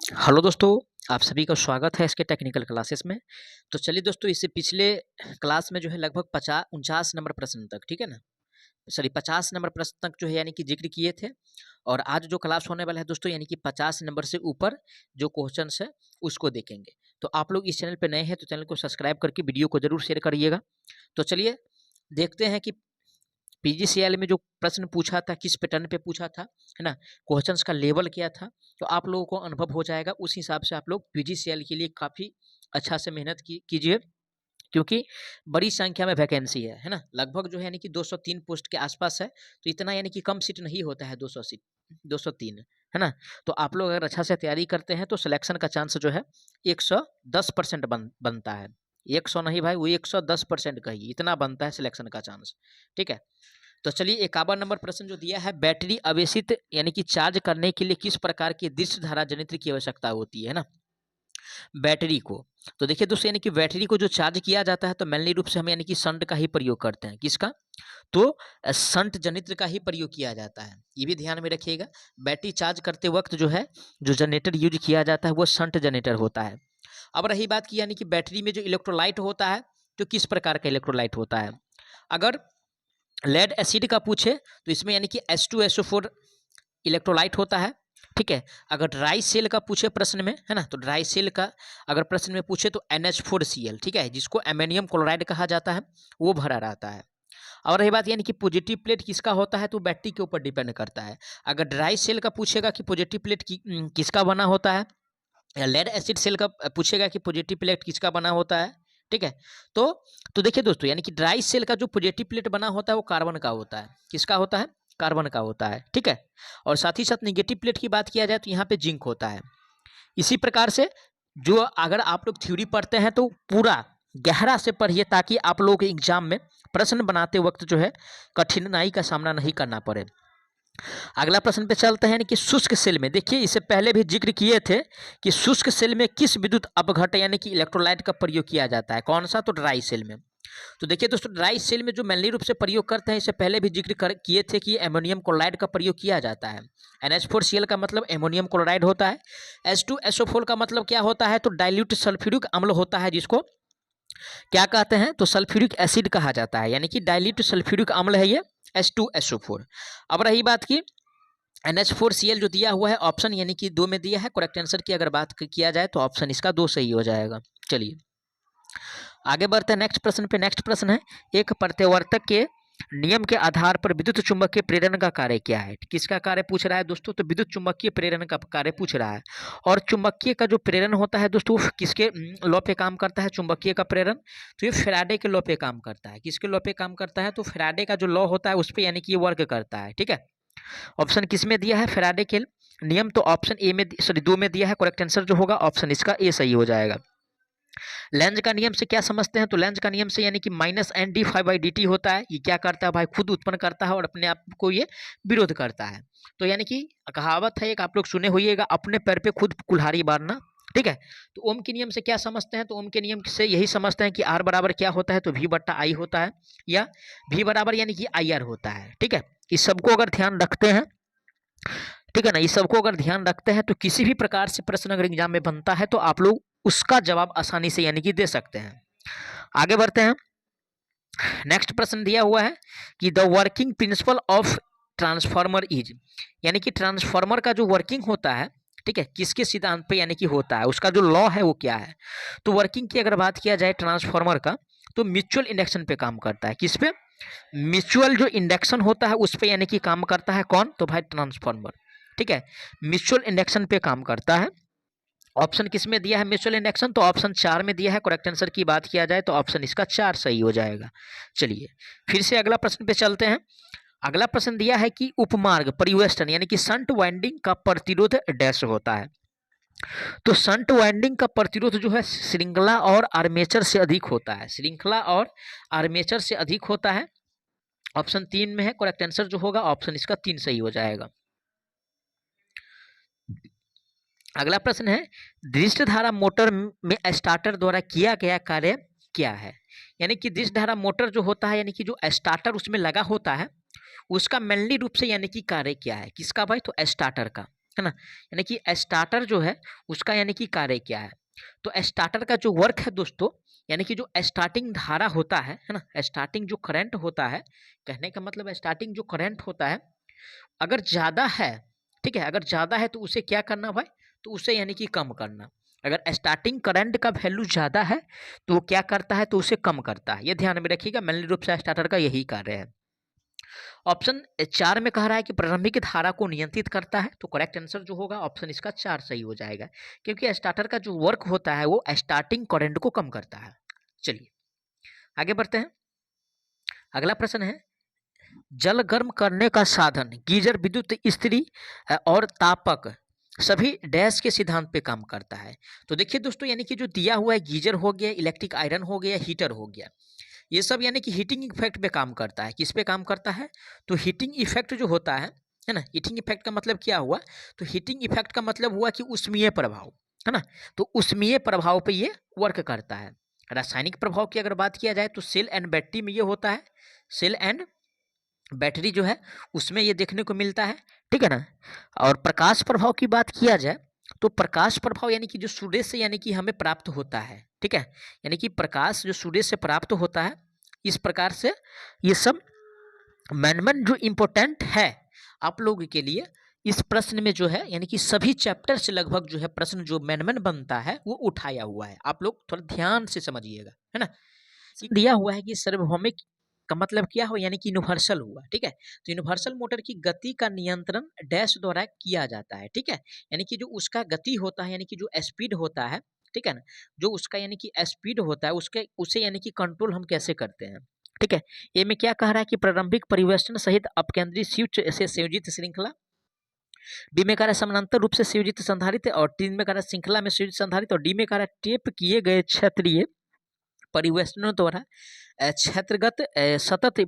Hello दोस्तों, आप सभी का स्वागत है इसके टेक्निकल क्लासेस में। तो चलिए दोस्तों, इससे पिछले क्लास में जो है लगभग 49 नंबर प्रश्न तक, ठीक है ना, सॉरी 50 नंबर प्रश्न तक जो है यानी कि जिक्र किए थे। और आज जो क्लास होने वाला है दोस्तों, यानी कि 50 नंबर से ऊपर जो क्वेश्चंस है उसको देखेंगे। तो आप लोग इस चैनल पर नए हैं तो चैनल को सब्सक्राइब करके वीडियो को जरूर शेयर करिएगा। तो चलिए देखते हैं कि पीजीसीएल में जो प्रश्न पूछा था किस पैटर्न पे पूछा था, है ना, क्वेश्चंस का लेवल क्या था। तो आप लोगों को अनुभव हो जाएगा, उस हिसाब से आप लोग पीजीसीएल के लिए काफ़ी अच्छा से मेहनत कीजिए, क्योंकि बड़ी संख्या में वैकेंसी है ना, लगभग जो है यानी कि 203 पोस्ट के आसपास है। तो इतना यानी कि कम सीट नहीं होता है, 200 सीट, 203, है ना। तो आप लोग अगर अच्छा से तैयारी करते हैं तो सिलेक्शन का चांस जो है 110% बनता है। 100 नहीं भाई, वो 110% कहिए, इतना बनता है सिलेक्शन का चांस। ठीक है, तो चलिए 51 नंबर प्रश्न जो दिया है, बैटरी आवेशित यानी कि चार्ज करने के लिए किस प्रकार की दृश्य धारा जनित्र की आवश्यकता होती है ना, बैटरी को। तो देखिए दोस्तों, यानी कि बैटरी को जो चार्ज किया जाता है तो मेनली रूप से हम यानी कि शंट का ही प्रयोग करते हैं। किसका? तो शंट जनित्र का ही प्रयोग किया जाता है, ये भी ध्यान में रखिएगा। बैटरी चार्ज करते वक्त जो है जो जनरेटर यूज किया जाता है वो शंट जनरेटर होता है। अब रही बात की यानी कि बैटरी में जो इलेक्ट्रोलाइट होता है, तो किस प्रकार का इलेक्ट्रोलाइट होता है। अगर लेड एसिड का पूछे तो इसमें यानी कि H2SO4 इलेक्ट्रोलाइट होता है। ठीक है, अगर ड्राई सेल का पूछे प्रश्न में, है ना, तो ड्राई सेल का अगर प्रश्न में पूछे तो NH4Cl, ठीक है, जिसको अमोनियम क्लोराइड कहा जाता है, वो भरा रहता है। और रही बात यानी कि पॉजिटिव प्लेट किसका होता है, तो बैटरी के ऊपर डिपेंड करता है। अगर ड्राई सेल का पूछेगा कि पॉजिटिव प्लेट किसका बना होता है, या लेड एसिड सेल का पूछेगा कि पॉजिटिव प्लेट किसका बना होता है, ठीक है। तो देखिए दोस्तों, यानी कि ड्राई सेल का जो पॉजिटिव प्लेट बना होता है वो कार्बन का होता है। किसका होता है? कार्बन का होता है, ठीक है। और साथ ही साथ निगेटिव प्लेट की बात किया जाए तो यहाँ पे जिंक होता है। इसी प्रकार से जो अगर आप लोग थ्योरी पढ़ते हैं तो पूरा गहरा से पढ़िए, ताकि आप लोग एग्जाम में प्रश्न बनाते वक्त जो है कठिनाई का सामना नहीं करना पड़े। अगला प्रश्न पे चलते हैं कि शुष्क सेल में, देखिए इससे पहले भी जिक्र किए थे कि शुष्क सेल में किस विद्युत अपघट्ट यानी कि इलेक्ट्रोलाइट का प्रयोग किया जाता है, कौन सा? तो ड्राई सेल में। तो देखिए दोस्तों, ड्राई सेल में जो मेनली रूप से प्रयोग करते हैं, इससे पहले भी जिक्र किए थे कि अमोनियम क्लोराइड का प्रयोग किया जाता है। NH4Cl का मतलब अमोनियम क्लोराइड होता है। H2SO4 का मतलब क्या होता है, तो डाइल्यूट सल्फ्यूरिक अम्ल होता है, जिसको क्या कहते हैं, तो सल्फ्यूरिक एसिड कहा जाता है, यानी कि डाइल्यूट सल्फ्यूरिक अम्ल है ये H2SO4। अब रही बात की NH4Cl जो दिया हुआ है ऑप्शन यानी कि 2 में दिया है, करेक्ट आंसर की अगर बात किया जाए तो ऑप्शन इसका 2 सही हो जाएगा। चलिए आगे बढ़ते हैं नेक्स्ट प्रश्न पे। नेक्स्ट प्रश्न है, एक प्रत्यावर्तक के नियम के आधार पर विद्युत चुंबकीय प्रेरण का कार्य क्या है। किसका कार्य पूछ रहा है दोस्तों, तो विद्युत चुंबकीय प्रेरण का कार्य पूछ रहा है। और चुंबकीय का जो प्रेरण होता है दोस्तों, वो किसके लॉ पे काम करता है, चुंबकीय का प्रेरण? तो ये फैराडे के लॉ पे काम करता है। किसके लॉ पे काम करता है, तो फैराडे का जो लॉ होता है उस पर यानी कि ये वर्क करता है, ठीक है। ऑप्शन किस में दिया है, फैराडे के नियम, तो ऑप्शन ए में, सॉरी 2 में दिया है, करेक्ट आंसर जो होगा ऑप्शन इसका ए सही हो जाएगा। लेंज का नियम से क्या समझते हैं, तो लेंज का नियम से यानी कि -NdΦ/dt होता है। ये क्या करता है भाई, खुद उत्पन्न करता है और अपने आप को ये विरोध करता है। तो यानी कि कहावत है एक, आप लोग सुने होइएगा, अपने पैर पे खुद कुल्हाड़ी मारना, ठीक है। तो ओम के नियम से क्या समझते हैं, तो ओम के नियम से यही समझते हैं कि R बराबर क्या होता है, तो V/I होता है, या V बराबर यानी कि IR होता है, ठीक है। इस सबको अगर ध्यान रखते हैं, ठीक है ना, इस सबको अगर ध्यान रखते हैं तो किसी भी प्रकार से प्रश्न अगर एग्जाम में बनता है तो आप लोग उसका जवाब आसानी से यानी कि दे सकते हैं। आगे बढ़ते हैं। नेक्स्ट प्रश्न दिया हुआ है कि the working principle of transformer is, यानी कि ट्रांसफार्मर का जो वर्किंग होता है, ठीक है, किसके सिद्धांत पे यानी कि होता है, उसका जो लॉ है वो क्या है। तो वर्किंग की अगर बात किया जाए ट्रांसफार्मर का, तो म्यूचुअल इंडक्शन पे काम करता है। किस पे? म्यूचुअल जो इंडक्शन होता है उस पे यानी कि काम करता है कौन, तो भाई ट्रांसफार्मर, ठीक है, म्यूचुअल इंडक्शन पे काम करता है। ऑप्शन किस में दिया है म्यूचुअल इंडक्शन, तो ऑप्शन 4 में दिया है। करेक्ट आंसर की बात किया जाए तो ऑप्शन इसका 4 सही हो जाएगा। चलिए फिर से अगला प्रश्न पे चलते हैं। अगला प्रश्न दिया है कि उपमार्ग परिवेष्टन यानी कि शंट वाइंडिंग का प्रतिरोध डैश होता है। तो शंट वाइंडिंग का प्रतिरोध जो है श्रृंखला और आर्मेचर से अधिक होता है, श्रृंखला और आर्मेचर से अधिक होता है। ऑप्शन 3 में है, करेक्ट आंसर जो होगा ऑप्शन इसका 3 सही हो जाएगा। अगला प्रश्न है, दृष्ट धारा मोटर में स्टार्टर द्वारा किया गया कार्य क्या है। यानी कि दृष्ट धारा मोटर जो होता है, यानी कि जो स्टार्टर उसमें लगा होता है, उसका मेनली रूप से यानी कि कार्य क्या है, किसका भाई, तो स्टार्टर का। है ना। यानी कि स्टार्टर जो है उसका यानी कि कार्य क्या है। तो स्टार्टर का जो वर्क है दोस्तों, यानी कि जो स्टार्टिंग धारा होता है ना, स्टार्टिंग जो करंट होता है, कहने का मतलब स्टार्टिंग जो करंट होता है अगर ज़्यादा है, ठीक है, अगर ज़्यादा है तो उसे क्या करना भाई, तो उसे यानी कि कम करना। अगर स्टार्टिंग करंट का वैल्यू ज़्यादा है तो वो क्या करता है, तो उसे कम करता है। ये ध्यान में रखिएगा, मेनली रूप से स्टार्टर का यही कार्य है। ऑप्शन 4 में कह रहा है कि प्रारंभिक धारा को नियंत्रित करता है, तो करेक्ट आंसर जो होगा ऑप्शन इसका 4 सही हो जाएगा, क्योंकि स्टार्टर का जो वर्क होता है वो स्टार्टिंग करंट को कम करता है। चलिए आगे बढ़ते हैं। अगला प्रश्न है, जल गर्म करने का साधन गीजर, विद्युत इस्त्री और तापक सभी डैश के सिद्धांत पे काम करता है। तो देखिए दोस्तों, यानी कि जो दिया हुआ है गीजर हो गया, इलेक्ट्रिक आयरन हो गया, हीटर हो गया, ये सब यानी कि हीटिंग इफेक्ट पे काम करता है। किस पे काम करता है, तो हीटिंग इफेक्ट जो होता है ना। हीटिंग इफेक्ट का मतलब क्या हुआ, तो हीटिंग इफेक्ट का मतलब हुआ कि उष्मीय प्रभाव, है ना। तो उष्मीय प्रभाव पे ये वर्क करता है। रासायनिक प्रभाव की अगर बात किया जाए तो सेल एंड बैटरी में ये होता है, सेल एंड बैटरी जो है उसमें ये देखने को मिलता है, ठीक है ना। और प्रकाश प्रभाव की बात किया जाए तो प्रकाश प्रभाव यानी कि जो सूर्य से यानी कि हमें प्राप्त होता है, ठीक है, यानी कि प्रकाश जो सूर्य से प्राप्त होता है, इस प्रकार से ये सब मैनमेंट जो इम्पोर्टेंट है आप लोगों के लिए इस प्रश्न में जो है, यानी कि सभी चैप्टर से लगभग जो है प्रश्न जो मैनमेंट बनता है वो उठाया हुआ है। आप लोग थोड़ा ध्यान से समझिएगा, है ना। दिया हुआ है कि सार्वभौमिक का मतलब क्या हो, यानी कि यूनिवर्सल हुआ, ठीक है। तो यूनिवर्सल मोटर की गति का नियंत्रण डैश द्वारा किया जाता है, ठीक है। यानी कि जो उसका गति होता है, यानी कि जो स्पीड होता है, ठीक है ना, जो उसका यानी कि स्पीड होता है उसके उसे यानी कि कंट्रोल हम कैसे करते हैं, ठीक है। ए में क्या कह रहा है कि प्रारंभिक परिवेष्टन सहित अपकेंद्री स्विच से संयोजित श्रृंखला, बी में कह रहा है समानांतर रूप से संयोजित संधारित्र, और तीन में कह रहा है श्रृंखला में संयोजित संधारित्र, और डी में कह रहा है टेप किए गए क्षेत्रीय परिवेष्टनों द्वारा क्षेत्रगत सतत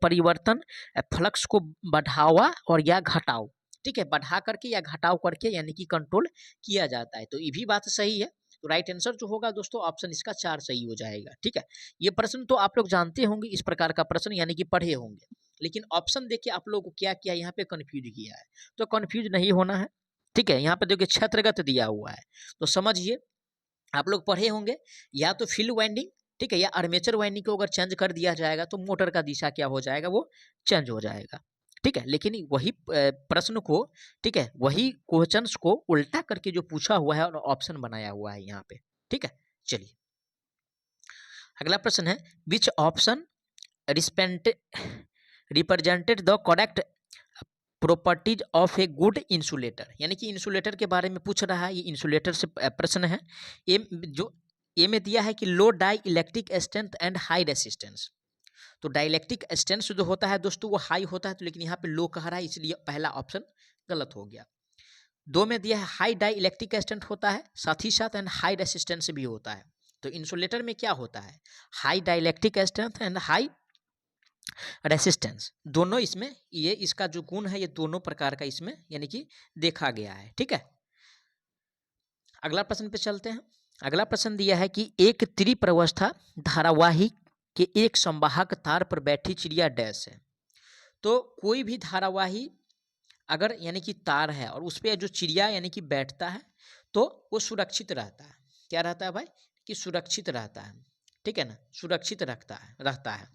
परिवर्तन फ्लक्स को बढ़ावा और या घटाओ, ठीक है, बढ़ा करके या घटाव करके यानी कि कंट्रोल किया जाता है। तो ये भी बात सही है। तो राइट आंसर जो होगा दोस्तों ऑप्शन इसका 4 सही हो जाएगा, ठीक है। ये प्रश्न तो आप लोग जानते होंगे, इस प्रकार का प्रश्न यानी कि पढ़े होंगे, लेकिन ऑप्शन देखिए आप लोग को क्या किया यहाँ पे कंफ्यूज किया है। तो कंफ्यूज नहीं होना है, ठीक है। यहाँ पे देखिए क्षेत्रगत दिया हुआ है तो समझिए, आप लोग पढ़े होंगे या तो फील्ड वाइंडिंग, ठीक है, या आर्मेचर वाइंडिंग को अगर चेंज कर दिया जाएगा तो मोटर का दिशा क्या हो जाएगा, वो चेंज हो जाएगा, ठीक है। लेकिन वही प्रश्न को, ठीक है, वही क्वेश्चंस को उल्टा करके जो पूछा हुआ है और ऑप्शन बनाया हुआ है यहाँ पे, ठीक है। चलिए अगला प्रश्न है, which option represented the correct properties of a good insulator. यानी कि इंसुलेटर के बारे में पूछ रहा है, ये इंसुलेटर से प्रश्न है। ए में दिया है कि low dielectric strength and high resistance. तो डाइलेक्ट्रिक स्ट्रेंथ जो होता है दोस्तों वो हाई होता है, तो लेकिन यहाँ पे लो कह रहा है, इसलिए पहला ऑप्शन गलत हो गया। 2 में दिया है हाई डाई इलेक्ट्रिक स्ट्रेंथ होता है, साथ ही साथ एंड हाई रेसिस्टेंस भी होता है। तो इंसुलेटर में क्या होता है, high dielectric strength and high resistance, दोनों इसमें ये इसका जो गुण है ये दोनों प्रकार का इसमें यानी कि देखा गया है, ठीक है। अगला प्रश्न पे चलते हैं। अगला प्रश्न दिया है कि एक त्रिप्रवस्था धारावाही के एक संवाहक तार पर बैठी चिड़िया डैश है। तो कोई भी धारावाही अगर यानी कि तार है और उस पर जो चिड़िया यानी कि बैठता है तो वो सुरक्षित रहता है। क्या रहता है भाई, कि सुरक्षित रहता है, ठीक है ना, सुरक्षित रहता है।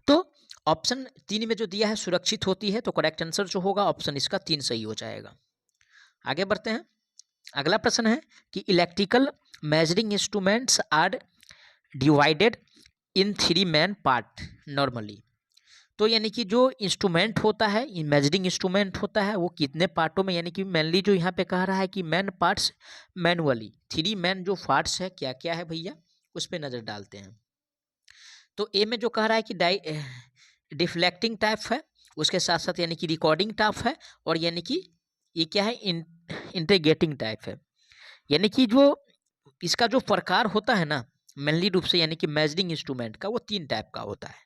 तो ऑप्शन 3 में जो दिया है सुरक्षित होती है, तो करेक्ट आंसर जो होगा ऑप्शन इसका 3 सही हो जाएगा। आगे बढ़ते हैं। अगला प्रश्न है कि electrical measuring instruments are divided in 3 main part normally. तो यानी कि जो इंस्ट्रूमेंट होता है, मेजरिंग इंस्ट्रूमेंट होता है, वो कितने पार्टों में, यानी कि मेनली जो यहाँ पे कह रहा है कि मेन पार्ट्स मैनुअली 3 मेन जो पार्ट्स है क्या क्या है भैया, उस पर नज़र डालते हैं। तो ए में जो कह रहा है कि डिफ्लेक्टिंग टाइप है, उसके साथ साथ यानी कि रिकॉर्डिंग टाइप है, और यानी कि ये क्या है, इंटीग्रेटिंग टाइप है। यानी कि जो इसका जो प्रकार होता है ना मेनली रूप से यानी कि मेजरिंग इंस्ट्रूमेंट का, वो 3 टाइप का होता है,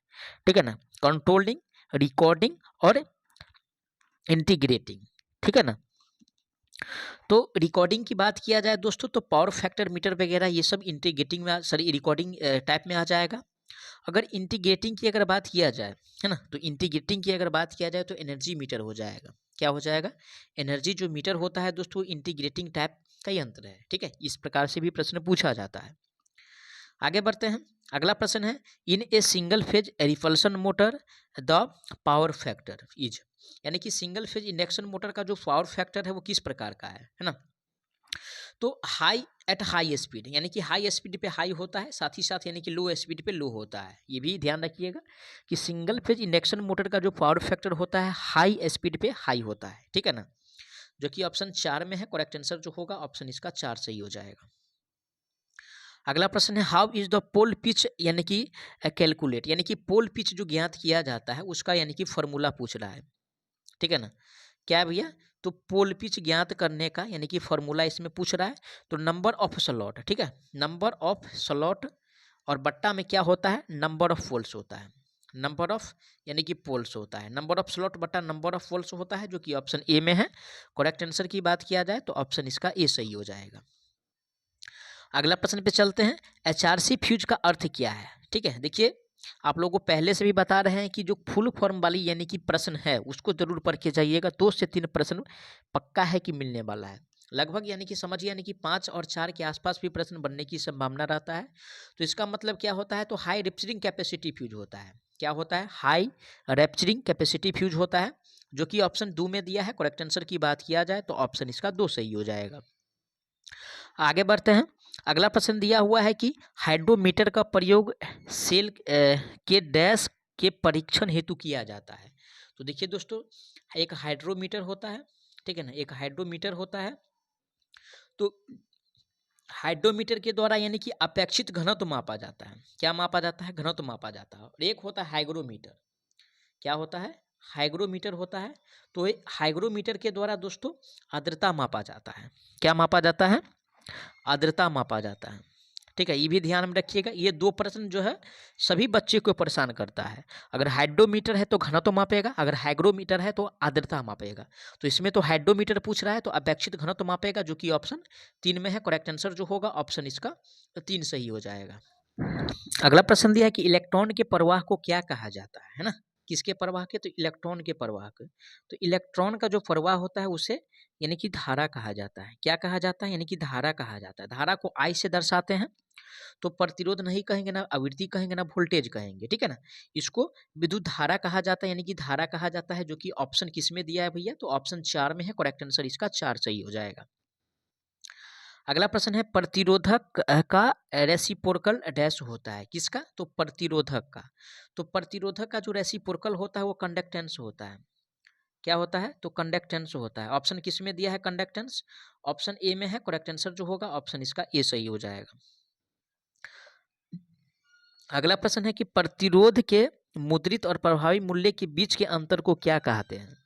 ठीक है ना, कंट्रोलिंग, रिकॉर्डिंग और इंटीग्रेटिंग, ठीक है ना। तो रिकॉर्डिंग की बात किया जाए दोस्तों तो पावर फैक्टर मीटर वगैरह ये सब इंटीग्रेटिंग में, सॉरी, रिकॉर्डिंग टाइप में आ जाएगा। अगर इंटीग्रेटिंग की अगर बात किया जाए, है ना, तो इंटीग्रेटिंग की अगर बात किया जाए तो एनर्जी मीटर हो जाएगा। क्या हो जाएगा? एनर्जी जो मीटर होता है दोस्तों, इंटीग्रेटिंग टाइप का यंत्र है। ठीक है, इस प्रकार से भी प्रश्न पूछा जाता है। आगे बढ़ते हैं। अगला प्रश्न है, in a single phase repulsion motor the power factor is, यानी कि सिंगल फेज इंडक्शन मोटर का जो पावर फैक्टर है वो किस प्रकार का है ना। तो हाई एट हाई स्पीड, यानी कि हाई स्पीड पे हाई होता है, साथ ही साथ यानी कि लो स्पीड पे लो होता है। ये भी ध्यान रखिएगा कि सिंगल फेज इंडक्शन मोटर का जो पावर फैक्टर होता है हाई स्पीड पे हाई होता है। ठीक है ना, जो कि ऑप्शन 4 में है। करेक्ट आंसर जो होगा ऑप्शन इसका 4 सही हो जाएगा। अगला प्रश्न है, how is the pole pitch, यानी कि कैलकुलेट, यानी कि पोल पिच जो ज्ञात किया जाता है उसका यानी कि फॉर्मूला पूछ रहा है। ठीक है ना, क्या भैया? तो पोल पिच ज्ञात करने का यानी कि फॉर्मूला इसमें पूछ रहा है। तो नंबर ऑफ स्लॉट, ठीक है, नंबर ऑफ स्लॉट और बट्टा में क्या होता है? नंबर ऑफ पोल्स होता है। नंबर ऑफ यानी कि पोल्स होता है, नंबर ऑफ स्लॉट बट्टा नंबर ऑफ पोल्स होता है, जो कि ऑप्शन ए में है। करेक्ट आंसर की बात किया जाए तो ऑप्शन इसका ए सही हो जाएगा। अगला प्रश्न पे चलते हैं, एचआरसी फ्यूज का अर्थ क्या है? ठीक है, देखिए आप लोगों को पहले से भी बता रहे हैं कि जो फुल फॉर्म वाली यानी कि प्रश्न है उसको जरूर पढ़ के जाइएगा। 2 से 3 प्रश्न पक्का है कि मिलने वाला है लगभग, यानी कि समझिए यानी कि 5 और 4 के आसपास भी प्रश्न बनने की संभावना रहता है। तो इसका मतलब क्या होता है? तो हाई रैप्चरिंग कैपेसिटी फ्यूज होता है। क्या होता है? हाई रैप्चरिंग कैपेसिटी फ्यूज होता है, जो कि ऑप्शन 2 में दिया है। करेक्ट आंसर की बात किया जाए तो ऑप्शन इसका 2 सही हो जाएगा। आगे बढ़ते हैं। अगला प्रश्न दिया हुआ है कि हाइड्रोमीटर का प्रयोग सेल के डैश के परीक्षण हेतु किया जाता है। तो देखिए दोस्तों, एक हाइड्रोमीटर होता है, ठीक है ना, एक हाइड्रोमीटर होता है। तो हाइड्रोमीटर के द्वारा यानी कि अपेक्षित घनत्व मापा जाता है। क्या मापा जाता है? घनत्व मापा जाता है। और एक होता है हाइग्रोमीटर। क्या होता है? हाइग्रोमीटर होता है। तो हाइग्रोमीटर के द्वारा दोस्तों आर्द्रता मापा जाता है। क्या मापा जाता है? आर्द्रता मापा जाता है। ठीक है, ये भी ध्यान में रखिएगा। ये 2 प्रश्न जो है सभी बच्चे को परेशान करता है। अगर हाइड्रोमीटर है तो घनत्व मापेगा, अगर हाइग्रोमीटर है तो आर्द्रता मापेगा। तो इसमें तो हाइड्रोमीटर पूछ रहा है तो अपेक्षित घनत्व मापेगा, जो कि ऑप्शन 3 में है। करेक्ट आंसर जो होगा ऑप्शन इसका 3 सही हो जाएगा। अगला प्रश्न दिया है कि इलेक्ट्रॉन के प्रवाह को क्या कहा जाता है ना। किसके प्रवाह के? तो इलेक्ट्रॉन के प्रवाह के। तो इलेक्ट्रॉन का जो प्रवाह होता है उसे यानी कि धारा कहा जाता है। क्या कहा जाता है? यानी कि धारा कहा जाता है। धारा को आई से दर्शाते हैं। तो प्रतिरोध नहीं कहेंगे, ना आवृत्ति कहेंगे, ना वोल्टेज कहेंगे। ठीक है ना, इसको विद्युत धारा कहा जाता है, यानी कि धारा कहा जाता है, जो कि ऑप्शन किस में दिया है भैया? तो ऑप्शन 4 में है। करेक्ट आंसर इसका 4 सही हो जाएगा। अगला प्रश्न है, प्रतिरोधक का रेसिप्रोकल डैश होता है। किसका? तो प्रतिरोधक का। तो प्रतिरोधक का जो रेसिप्रोकल होता है वो कंडक्टेंस होता है। क्या होता है? तो कंडक्टेंस होता है। ऑप्शन किस में दिया है कंडक्टेंस? ऑप्शन ए में है। करेक्ट आंसर जो होगा ऑप्शन इसका ए सही हो जाएगा। अगला प्रश्न है कि प्रतिरोध के मुद्रित और प्रभावी मूल्य के बीच के अंतर को क्या कहते हैं?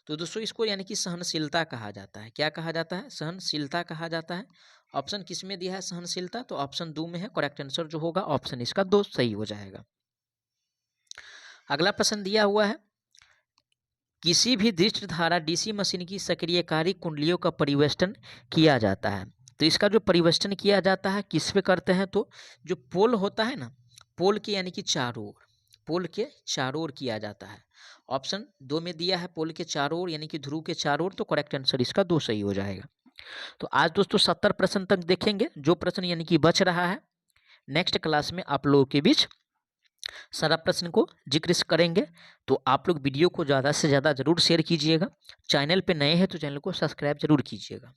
तो दोस्तों इसको यानी कि सहनशीलता कहा जाता है। क्या कहा जाता है? सहनशीलता कहा जाता है। ऑप्शन किस में दिया है सहनशीलता? तो ऑप्शन 2 में है। करेक्ट आंसर जो होगा ऑप्शन इसका 2 सही हो जाएगा। अगला प्रश्न दिया हुआ है, किसी भी दृष्ट धारा डीसी मशीन की सक्रियकारी कुंडलियों का परिवेष्टन किया जाता है। तो इसका जो परिवेष्टन किया जाता है किस पे करते हैं? तो जो पोल होता है ना, पोल के यानी कि चारों ओर, पोल के चारों ओर किया जाता है। ऑप्शन 2 में दिया है पोल के चारों ओर यानी कि ध्रुव के चारों ओर। तो करेक्ट आंसर इसका 2 सही हो जाएगा। तो आज दोस्तों 70 प्रश्न तक देखेंगे। जो प्रश्न यानी कि बच रहा है नेक्स्ट क्लास में आप लोगों के बीच सारा प्रश्न को जिक्र करेंगे। तो आप लोग वीडियो को ज़्यादा से ज़्यादा ज़रूर शेयर कीजिएगा। चैनल पे नए हैं तो चैनल को सब्सक्राइब जरूर कीजिएगा।